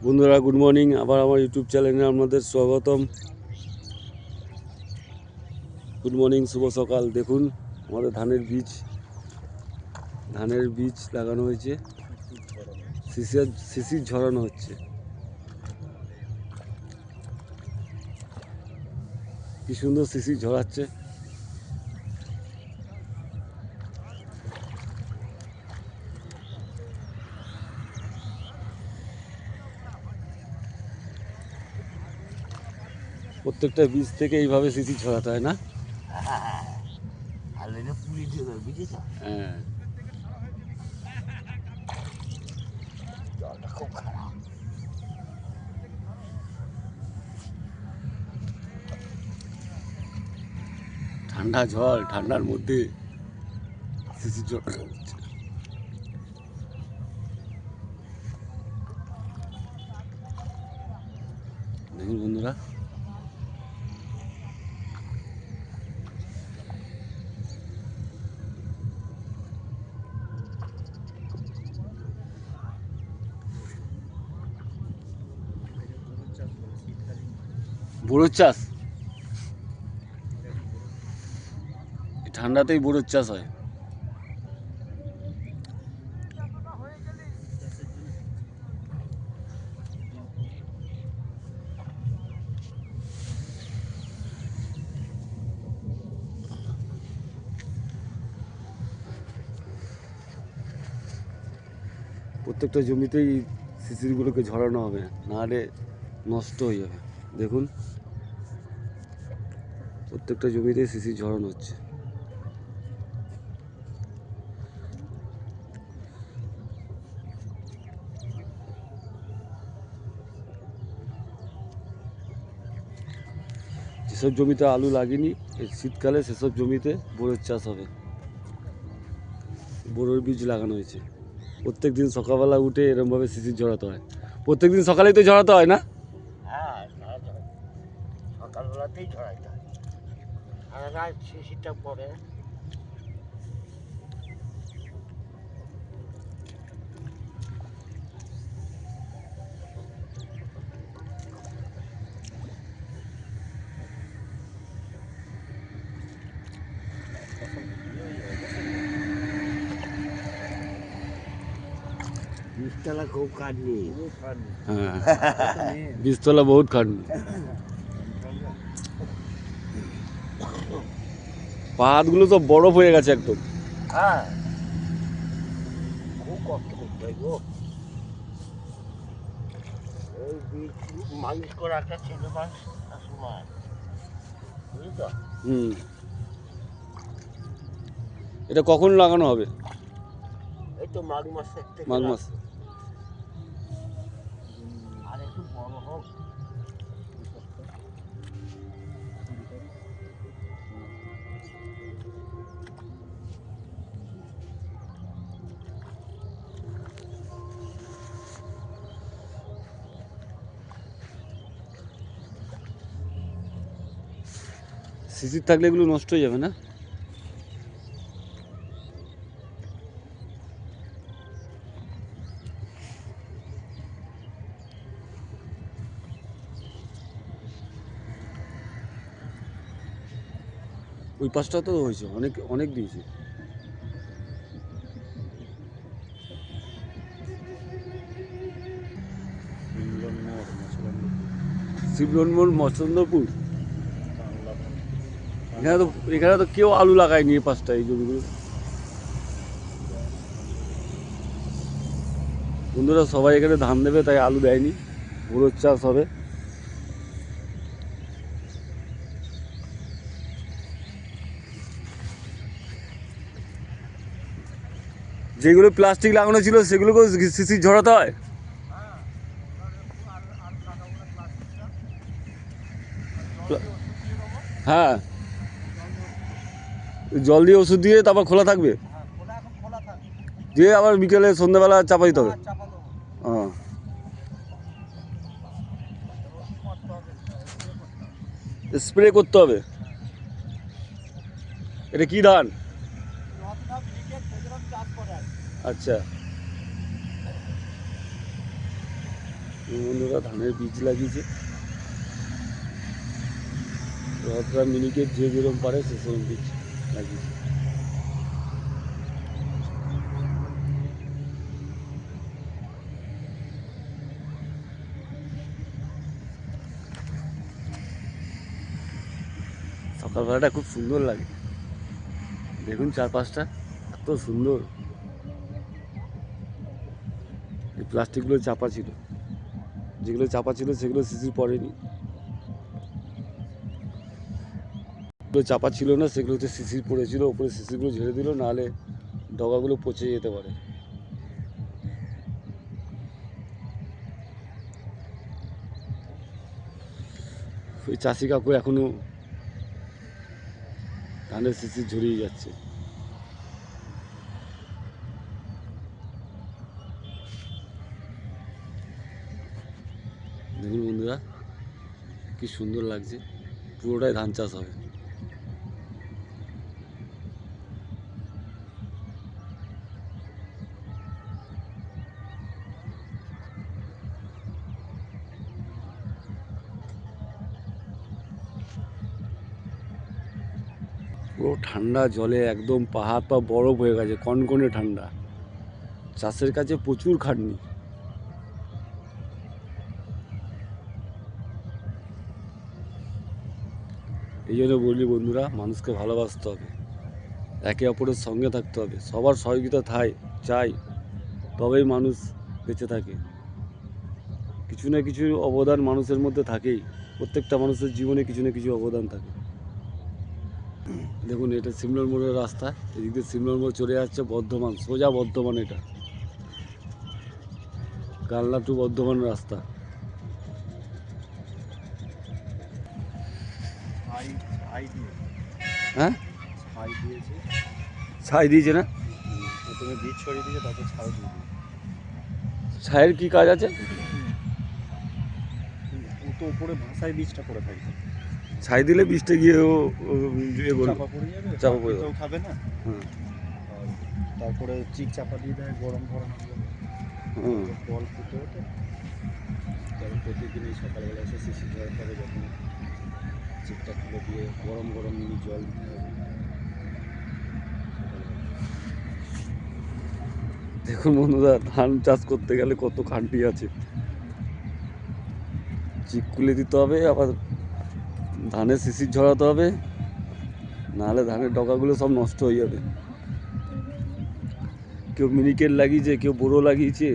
বন্ধুরা good morning. আবার আমার ইউটিউব চ্যানেলে আপনাদের স্বাগতম। গুড মর্নিং, শুভ সকাল। দেখুন আমাদের ধানের বীজ লাগানো হয়েছে, শিশির ঝরানো হচ্ছে। কি সুন্দর শিশির ঝরাচ্ছে। প্রত্যেকটা বীজ থেকে এইভাবে শিশির ঝরাতে হয় না? হ্যাঁ, ঠান্ডা জল, ঠান্ডার মধ্যে শিশির ঝরানো হচ্ছে। দেখুন বন্ধুরা, বোরোর চাষ ঠান্ডাতেই বোরোর চাষ হয়। প্রত্যেকটা জমিতেই শিশিরগুলোকে ঝরানো হবে, নাহলে নষ্ট হয়ে যাবে। দেখুন প্রত্যেকটা জমিতেই শিশির ঝরানো হচ্ছে। যেসব জমিতে আলু লাগেনি এই শীতকালে, সেসব জমিতে বোরোর চাষ হবে। বোরোর বীজ লাগানো হয়েছে। প্রত্যেক দিন সকালবেলা উঠে এরমভাবে শিশির ঝরাতে হয়। প্রত্যেক দিন সকালেই তো ঝরাতে হয় না? হ্যাঁ, সকালবেলাতেই ঝরাইতে হয়, আর শিশিরটা পরে। বীজতলা খুব খাটনি। হ্যাঁ, বীজতলা বহুত খাটনি। পাহাড়গুলো তো বরফ হয়ে গেছে একদম। হ্যাঁ, খুব কষ্ট করতে হয় গো। এই বীজ মালিশ করে একটা ছেলে মানুষ সময়, বুঝলি তো? এটা কখন লাগানো হবে? এই তো মাঘ মাসের থেকে। মাঘ মাস। আর একটু বড় হোক। শিশির থাকলে এগুলো নষ্ট হয়ে যাবে না? ওই পাশটা তো হয়েছে, অনেক অনেক দিয়েছে। শিবরনমোড়, মচন্দপুর। এখানে তো কেউ আলু লাগায়নি এই পাশটা, এই জমিগুলো। বন্ধুরা সবাই এখানে ধান দেবে, তাই আলু দেয়নি। বোরোর চাষ হবে। যেগুলো প্লাস্টিক লাগানো ছিল সেগুলোকেও শিশির ঝরাতে হয়। হ্যাঁ, জল দিয়ে ওষুধ দিয়ে তারপর খোলা থাকবে, দিয়ে আবার বিকেলে সন্ধ্যাবেলা চাপা দিতে হবে। হ্যাঁ, স্প্রে করতে হবে। এটা কি ধান? আচ্ছা, বন্ধুরা ধানের বীজ লাগিয়েছে, রথরা মিনিকেট যে যেরকম পারে সেরকম বীজ লাগিয়েছে। সকালবেলাটা খুব সুন্দর লাগে, দেখুন চারপাশটা এত সুন্দর। এই প্লাস্টিকগুলো চাপা ছিল, যেগুলো চাপা ছিল সেগুলো শিশির পড়েনি, যেগুলো চাপা ছিল না সেগুলোতে শিশির পড়েছিল, ওপরে শিশিরগুলো ঝেড়ে দিল, নাহলে ডগাগুলো পচে যেতে পারে। ওই চাষি কাকু এখনো ধানের শিশির ঝরিয়ে যাচ্ছে। দেখুন বন্ধুরা কি সুন্দর লাগছে, পুরোটাই ধান চাষ হবে। পুরো ঠান্ডা জলে একদম পাহাড় পা বরফ হয়ে গেছে, কনকনে ঠান্ডা। চাষের কাছে প্রচুর খাটনি। এই জন্য বলি বন্ধুরা, মানুষকে ভালোবাসতে হবে, একে অপরের সঙ্গে থাকতে হবে, সবার সহযোগিতা চাই, তবেই মানুষ বেঁচে থাকে। কিছু না কিছু অবদান মানুষের মধ্যে থাকেই, প্রত্যেকটা মানুষের জীবনে কিছু না কিছু অবদান থাকে। দেখুন এটা সিমলার মোড়ের রাস্তা, এদিক দিয়ে সিমলার মোড় চলে যাচ্ছে বর্ধমান, সোজা বর্ধমান, এটা কালনা টু বর্ধমান রাস্তা। হ্যাঁ ছাই দিয়েছে না, প্রথমে বীজ ছড়িয়ে দিয়েছে, তারপর ছাই দিয়ে ছাইয়ের কি কাজ আছে? তো উপরে ভাষায় বীজটা পড়ে থাকবে, ছাই দিলে বীজটা গিয়ে চাপা পড়ে যাবে, চাপা পড়ে যাবে। কেউ খাবে না। হ্যাঁ আর তারপরে চিক চাপা দিয়ে দেয়, গরম গরম হুম। জল ফুটে ওঠে, তখন প্রতিদিন এই সকালবেলা এসে শিশি ঝরাতে হবে, যখন চিকটা তুলে দিয়ে গরম গরম মিনি জল দিতে হবে। দেখুন বন্ধুরা, ধান চাষ করতে গেলে কত খান্তি আছে, চিক খুলে দিতে হবে, আবার ধানের শিশির ঝরাতে হবে, নাহলে ধানের ডগাগুলো সব নষ্ট হয়ে যাবে। কেউ মিনিকেট লাগিয়েছে, কেউ বোরো লাগিয়েছে,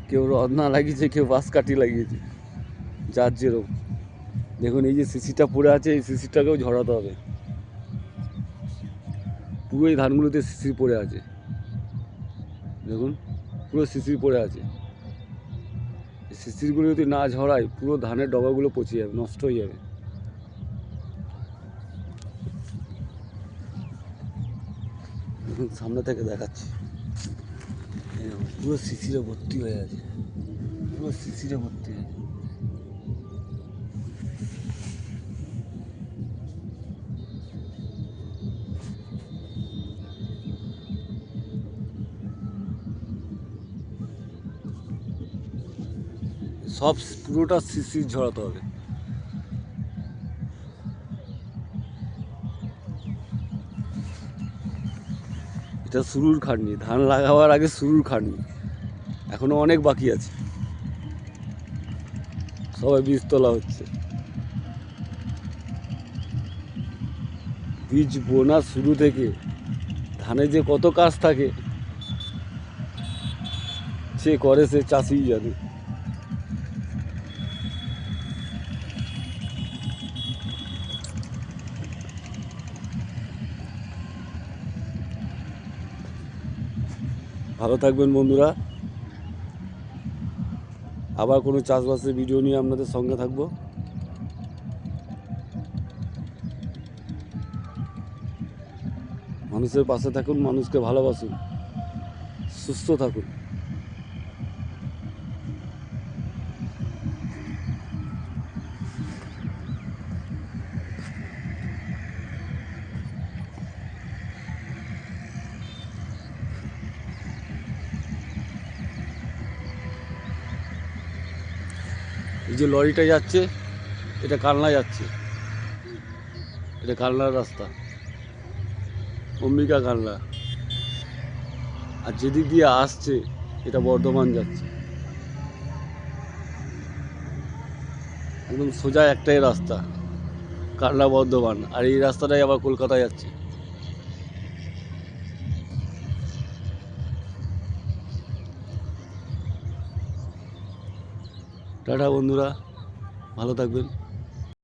কেউ রত্না লাগিয়েছে, কেউ বাঁশকাঠি লাগিয়েছে, যার যেরকম। দেখুন এই যে শিশিরটা পড়ে আছে, এই শিশিরটাকেও ঝরাতে হবে। পুরো এই ধানগুলোতে শিশির পড়ে আছে, দেখুন পুরো শিশির পড়ে আছে। এই শিশিরগুলো যদি না ঝরায়, পুরো ধানের ডগাগুলো পচে যাবে, নষ্ট হয়ে যাবে। দেখুন সামনে থেকে দেখাচ্ছি, এই দেখুন, পুরো শিশিরে ভর্তি হয়ে আছে, পুরো শিশিরে ভর্তি হয়ে আছে। সব পুরোটা শিশির ঝরাতে হবে। এটা শুরুর খাটনি, ধান লাগাবার আগে শুরুর খাটনি, এখনো অনেক বাকি আছে। সবাই বীজ তোলা হচ্ছে, বীজ বোনা শুরু থেকে ধানে যে কত কাজ থাকে, সে করে সে চাষিই জানে। ভালো থাকবেন বন্ধুরা, আবার কোনো চাষবাসের ভিডিও নিয়ে আপনাদের সঙ্গে থাকবো। মানুষের পাশে থাকুন, মানুষকে ভালোবাসুন, সুস্থ থাকুন। এই যে লরিটা যাচ্ছে এটা কালনা যাচ্ছে, এটা কালনার রাস্তা, অম্বিকা কালনা। আর যেদিক দিয়ে আসছে এটা বর্ধমান যাচ্ছে, একদম সোজা একটাই রাস্তা, কালনা বর্ধমান। আর এই রাস্তাটাই আবার কলকাতা যাচ্ছে। টাটা বন্ধুরা, ভালো থাকবেন।